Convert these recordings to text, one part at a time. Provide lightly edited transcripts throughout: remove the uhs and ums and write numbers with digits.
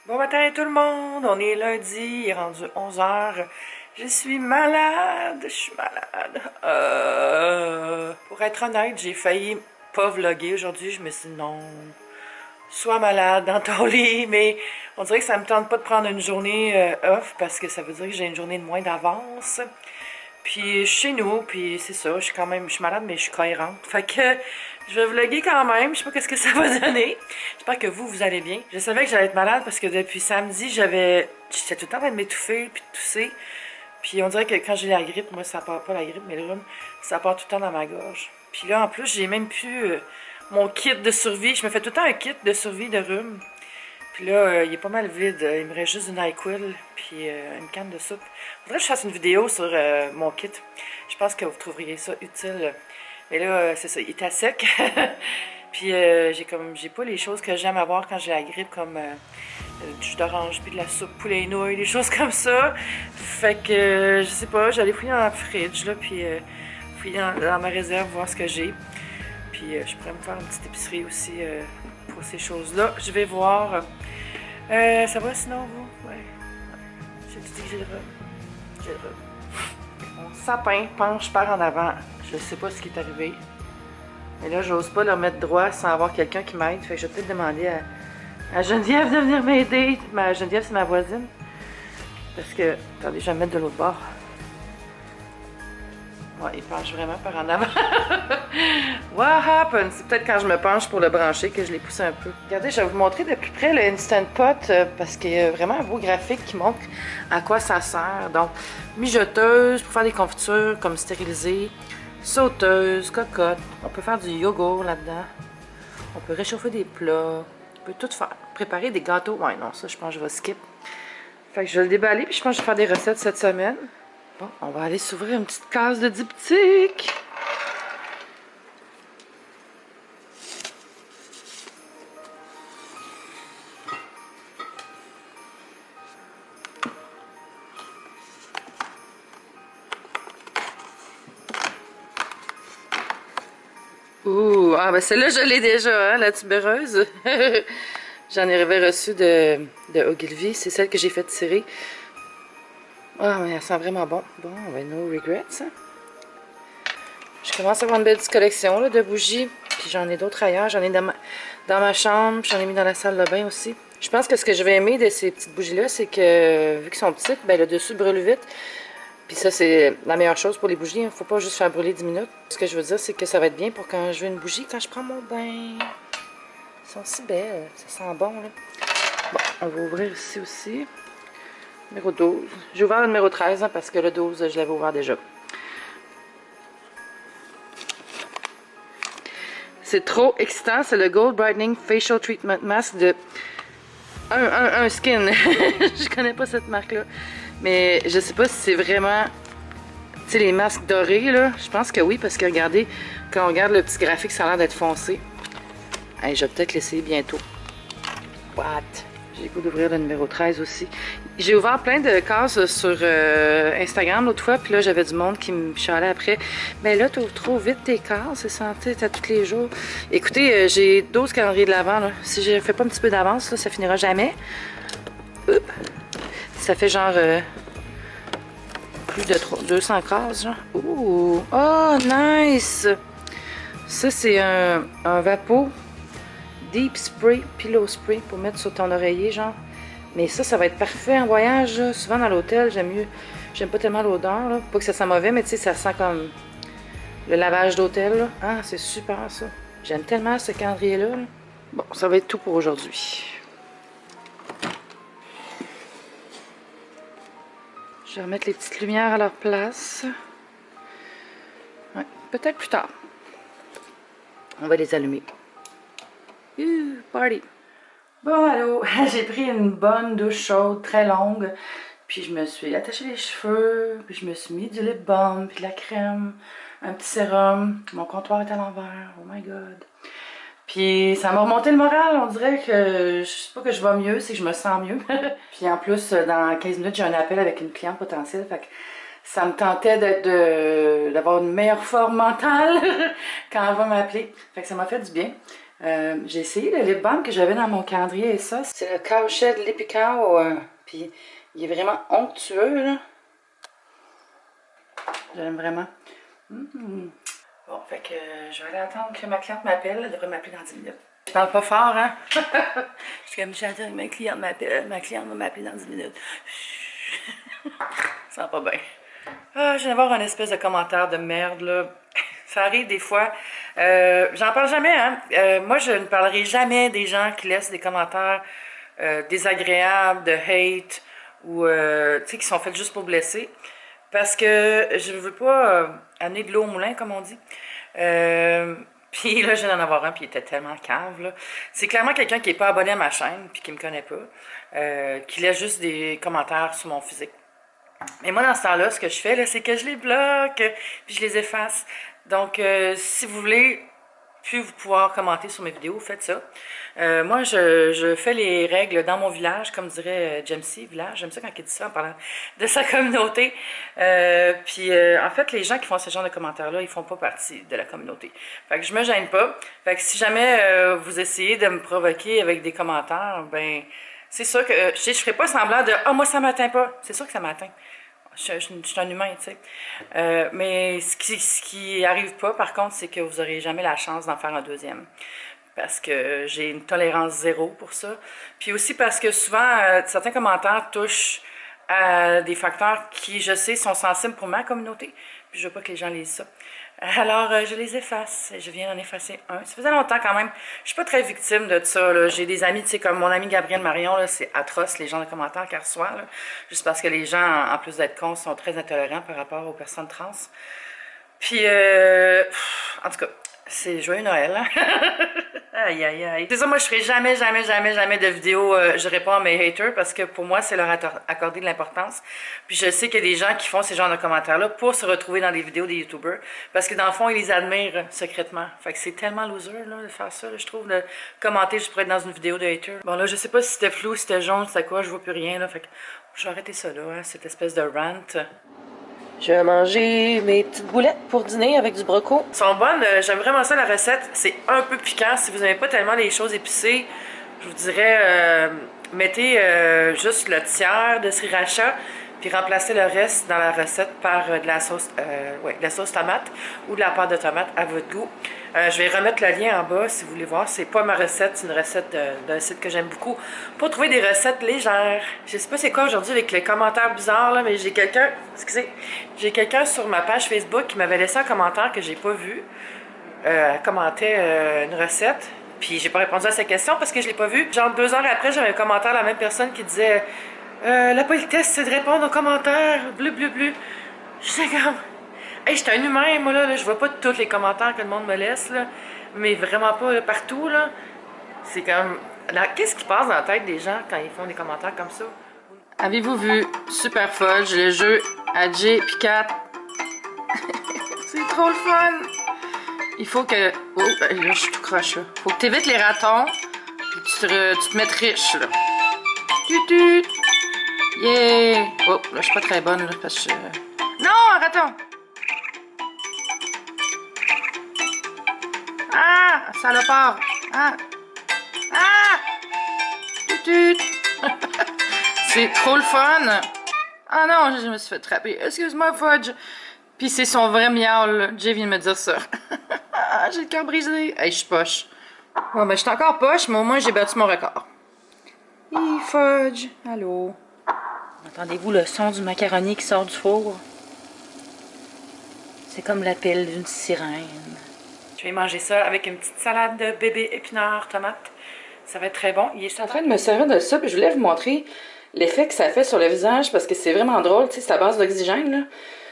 Bon matin tout le monde, on est lundi, il est rendu 11h. Je suis malade, je suis malade. Pour être honnête, j'ai failli pas vlogger aujourd'hui. Je me suis dit non, sois malade dans ton lit, mais on dirait que ça me tente pas de prendre une journée off parce que ça veut dire que j'ai une journée de moins d'avance. Puis chez nous, puis c'est ça, je suis malade, mais je suis cohérente. Fait que je vais vlogger quand même, je sais pas qu'est-ce que ça va donner. J'espère que vous allez bien. Je savais que j'allais être malade parce que depuis samedi, j'étais tout le temps en train de m'étouffer puis de tousser. Puis on dirait que quand j'ai la grippe, moi ça part pas la grippe, mais le rhume, ça part tout le temps dans ma gorge. Puis là, en plus, j'ai même plus mon kit de survie. Je me fais tout le temps un kit de survie de rhume. Puis là, il est pas mal vide. Il me reste juste une NyQuil puis une canne de soupe. Faudrait que je fasse une vidéo sur mon kit. Je pense que vous trouveriez ça utile. Mais là, c'est ça, il est à sec. Puis j'ai pas les choses que j'aime avoir quand j'ai la grippe, comme du jus d'orange, puis de la soupe poulet et nouilles, des choses comme ça. Fait que, je sais pas, j'allais fouiller dans le fridge, là, puis fouiller dans ma réserve, voir ce que j'ai. Puis je pourrais me faire une petite épicerie aussi pour ces choses-là. Je vais voir. Ça va sinon, vous? Ouais. J'ai dit que j'ai le rhume. J'ai le rhume. Mon sapin penche par en avant. Je sais pas ce qui est arrivé. Mais là, j'ose pas le remettre droit sans avoir quelqu'un qui m'aide. Fait que je vais peut-être demander à Geneviève de venir m'aider. Geneviève, c'est ma voisine. Parce que, attendez, je vais me mettre de l'autre bord. Ouais, il penche vraiment par en avant. What happened? C'est peut-être quand je me penche pour le brancher que je l'ai poussé un peu. Regardez, je vais vous montrer de plus près le Instant Pot parce qu'il y a vraiment un beau graphique qui montre à quoi ça sert. Donc, mijoteuse pour faire des confitures comme stériliser, sauteuse, cocotte. On peut faire du yogourt là-dedans. On peut réchauffer des plats. On peut tout faire. Préparer des gâteaux. Ouais, non, ça, je pense que je vais skip. Fait que je vais le déballer puis je pense que je vais faire des recettes cette semaine. Bon, on va aller s'ouvrir une petite case de diptyque. Ouh, ah ben celle-là, je l'ai déjà, hein, la tubéreuse. J'en ai reçu de Ogilvy. C'est celle que j'ai fait tirer. Ah, mais elle sent vraiment bon. Bon, ben no regrets, hein. Je commence à avoir une belle petite collection là, de bougies. Puis j'en ai d'autres ailleurs. J'en ai dans ma chambre. J'en ai mis dans la salle de bain aussi. Je pense que ce que je vais aimer de ces petites bougies-là, c'est que vu qu'elles sont petites, ben, le dessus brûle vite. Puis ça, c'est la meilleure chose pour les bougies. Il ne faut pas juste faire brûler 10 minutes. Ce que je veux dire, c'est que ça va être bien pour quand je veux une bougie, quand je prends mon bain. Elles sont si belles. Ça sent bon, là. Bon, on va ouvrir ici aussi. Numéro 12. J'ai ouvert le numéro 13 hein, parce que le 12, je l'avais ouvert déjà. C'est trop excitant. C'est le Gold Brightening Facial Treatment Mask de 111 Skin. Je connais pas cette marque-là. Mais je sais pas si c'est vraiment... Tu sais, les masques dorés, là. Je pense que oui, parce que regardez, quand on regarde le petit graphique, ça a l'air d'être foncé. Hey, je vais peut-être l'essayer bientôt. What? J'ai le goût d'ouvrir le numéro 13 aussi. J'ai ouvert plein de cases sur Instagram l'autre fois, puis là, j'avais du monde qui me chialait après. Mais là, tu ouvres trop vite tes cases, c'est santé, t'as tous les jours. Écoutez, j'ai 12 calendriers de l'avant, là. Si je fais pas un petit peu d'avance, là, ça finira jamais. Oups. Ça fait genre plus de 200 cases, genre. Ouh! Oh, nice! Ça, c'est un Vapo Deep Spray, Pillow Spray pour mettre sur ton oreiller, genre. Mais ça va être parfait en voyage. Là. Souvent dans l'hôtel, j'aime pas tellement l'odeur, là. Pas que ça sent mauvais, mais tu sais, ça sent comme le lavage d'hôtel, là. Ah, c'est super, ça. J'aime tellement ce calendrier-là. Là. Bon, ça va être tout pour aujourd'hui. Je vais remettre les petites lumières à leur place. Ouais, peut-être plus tard. On va les allumer. Party! Bon, allô, j'ai pris une bonne douche chaude, très longue, puis je me suis attaché les cheveux, puis je me suis mis du lip balm, puis de la crème, un petit sérum. Mon comptoir est à l'envers, oh my god. Puis ça m'a remonté le moral, on dirait que, je sais pas que je vais mieux, c'est que je me sens mieux. Puis en plus, dans 15 minutes, j'ai un appel avec une cliente potentielle, fait que ça me tentait d'avoir une meilleure forme mentale quand elle va m'appeler. Fait que ça m'a fait du bien. J'ai essayé le lip balm que j'avais dans mon calendrier et ça, c'est le Cowshed Lippy Cow. Puis il est vraiment onctueux, là. J'aime vraiment. Bon, fait que je vais aller attendre que ma cliente m'appelle. Elle devrait m'appeler dans 10 minutes. Je parle pas fort, hein? Je suis comme, j'attends que ma cliente m'appelle. Ma cliente va m'appeler dans 10 minutes. Ça va pas bien. Ah, je viens d'avoir un espèce de commentaire de merde, là. Ça arrive des fois. J'en parle jamais, hein. Moi, je ne parlerai jamais des gens qui laissent des commentaires désagréables, de hate, ou, tu sais, qui sont faits juste pour blesser. Parce que je ne veux pas amener de l'eau au moulin, comme on dit. Puis là, je viens d'en avoir un, puis il était tellement cave, là. C'est clairement quelqu'un qui n'est pas abonné à ma chaîne, puis qui me connaît pas, qui laisse juste des commentaires sur mon physique. Mais moi, dans ce temps-là, ce que je fais, là, c'est que je les bloque, puis je les efface. Donc, si vous voulez plus vous pouvoir commenter sur mes vidéos, faites ça. Moi, je fais les règles dans mon village, comme dirait Jamesy, village. J'aime ça quand il dit ça en parlant de sa communauté. En fait, les gens qui font ce genre de commentaires-là, ils font pas partie de la communauté. Fait que je me gêne pas. Fait que si jamais vous essayez de me provoquer avec des commentaires, ben, c'est sûr que je ferai pas semblant de « Ah, moi, ça m'atteint pas ». C'est sûr que ça m'atteint. Je suis un humain, tu sais. Mais ce qui arrive pas, par contre, c'est que vous n'aurez jamais la chance d'en faire un deuxième. Parce que j'ai une tolérance zéro pour ça. Puis aussi parce que souvent, certains commentaires touchent à des facteurs qui, je sais, sont sensibles pour ma communauté. Puis je veux pas que les gens lisent ça. Alors, je les efface. Je viens d'en effacer un. Ça faisait longtemps quand même. Je suis pas très victime de ça. J'ai des amis, tu sais, comme mon ami Gabriel Marion, c'est atroce les gens de commentaires qu'elle reçoit. Là, juste parce que les gens, en plus d'être cons, sont très intolérants par rapport aux personnes trans. Puis, en tout cas, c'est joyeux Noël. Hein? Aïe, aïe, aïe. C'est ça, moi, je ferai jamais de vidéo. Je réponds à mes haters parce que pour moi, c'est leur accorder de l'importance. Puis je sais qu'il y a des gens qui font ces genres de commentaires-là pour se retrouver dans des vidéos des youtubeurs. Parce que dans le fond, ils les admirent secrètement. Fait que c'est tellement loser, là, de faire ça, là, je trouve, de commenter juste pour être dans une vidéo de haters. Bon, là, je sais pas si c'était flou, si c'était jaune, c'était quoi, je vois plus rien, là. Fait que je vais arrêter ça, là, hein, cette espèce de rant. Je vais manger mes petites boulettes pour dîner avec du broco. Elles sont bonnes, j'aime vraiment ça la recette. C'est un peu piquant. Si vous n'aimez pas tellement les choses épicées, je vous dirais, mettez juste le tiers de sriracha, puis remplacez le reste dans la recette par de la sauce, de la sauce tomate ou de la pâte de tomate à votre goût. Je vais remettre le lien en bas si vous voulez voir. C'est pas ma recette, c'est une recette d'un site que j'aime beaucoup pour trouver des recettes légères. Je sais pas c'est quoi aujourd'hui avec les commentaires bizarres, là, mais j'ai quelqu'un, excusez, j'ai quelqu'un sur ma page Facebook qui m'avait laissé un commentaire que j'ai pas vu. Elle commentait une recette, puis j'ai pas répondu à sa question parce que je l'ai pas vu. Genre 2 heures après, j'avais un commentaire de la même personne qui disait la politesse, c'est de répondre aux commentaires, bleu, bleu, bleu. Je sais comme... Hey, j'étais un humain, moi, là, je vois pas tous les commentaires que le monde me laisse, là, mais vraiment pas là, partout, là. C'est comme... Qu'est-ce qui passe dans la tête des gens quand ils font des commentaires comme ça? Avez-vous vu Super Fudge, le jeu à J puis 4? C'est trop le fun! Il faut que... Oh, là, je suis tout croche, là. Faut que t'évites les ratons, puis tu te mettes riche, là. Tut! Yeah! Oh, là, je suis pas très bonne, là, parce que... Non, un raton! Ah! Salopard! Ah! Ah! Tut! C'est trop le fun! Ah non, je me suis fait trapper. Excuse-moi, Fudge! Puis c'est son vrai miaule, là. Jay vient de me dire ça. J'ai le cœur brisé. Hey, je suis poche. Ouais, mais je suis encore poche, mais au moins j'ai battu mon record. Hi, Fudge! Allô? Entendez-vous le son du macaroni qui sort du four? C'est comme l'appel d'une sirène. Je vais manger ça avec une petite salade de bébé épinards, tomates. Ça va être très bon. Il est en train de me servir de ça, puis je voulais vous montrer l'effet que ça fait sur le visage, parce que c'est vraiment drôle, tu sais, c'est à base d'oxygène, là.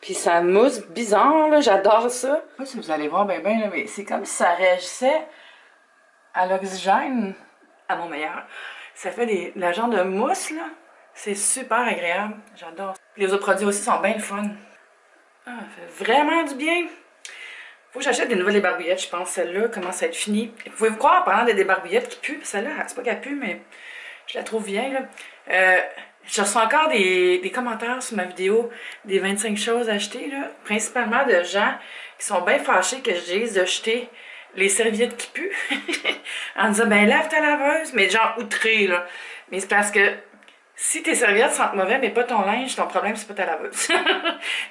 Puis ça mousse bizarre, là, j'adore ça. Je sais pas si vous allez voir bien, là, mais c'est comme si ça réagissait à l'oxygène à mon meilleur. Ça fait la genre de mousse, là. C'est super agréable, j'adore. Les autres produits aussi sont bien le fun. Ah, ça fait vraiment du bien. Faut que j'achète des nouvelles débarbouillettes, je pense. Celle-là commence à être finie. Pouvez-vous croire, en parlant des débarbouillettes qui puent, celle-là, c'est pas qu'elle pue, mais je la trouve bien, là. Je reçois encore des commentaires sur ma vidéo des 25 choses à acheter, là, principalement de gens qui sont bien fâchés que je dise de jeter les serviettes qui puent. En disant, ben lave ta laveuse, mais genre outré, là. Mais c'est parce que si tes serviettes sentent mauvais, mais pas ton linge, ton problème, c'est pas ta laveuse.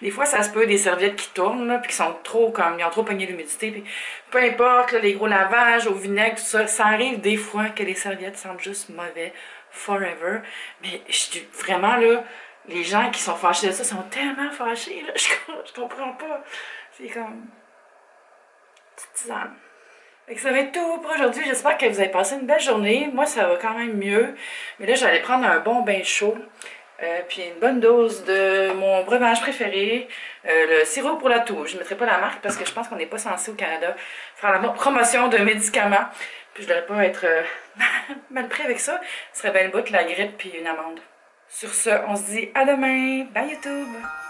Des fois, ça se peut, des serviettes qui tournent, là, puis qui sont trop, comme, ils ont trop pogné l'humidité, puis peu importe, là, les gros lavages au vinaigre, tout ça, ça arrive des fois que les serviettes sentent juste mauvais, forever. Mais je suis vraiment, là, les gens qui sont fâchés de ça sont tellement fâchés, là, je comprends pas. C'est comme... petite tisane. Fait que ça va être tout pour aujourd'hui. J'espère que vous avez passé une belle journée. Moi, ça va quand même mieux. Mais là, j'allais prendre un bon bain chaud. Puis une bonne dose de mon breuvage préféré, le sirop pour la toux. Je ne mettrai pas la marque parce que je pense qu'on n'est pas censé au Canada faire la promotion de médicaments. Puis je ne devrais pas être mal pris avec ça. Ce serait bien le bout de la grippe puis une amende. Sur ce, on se dit à demain. Bye YouTube!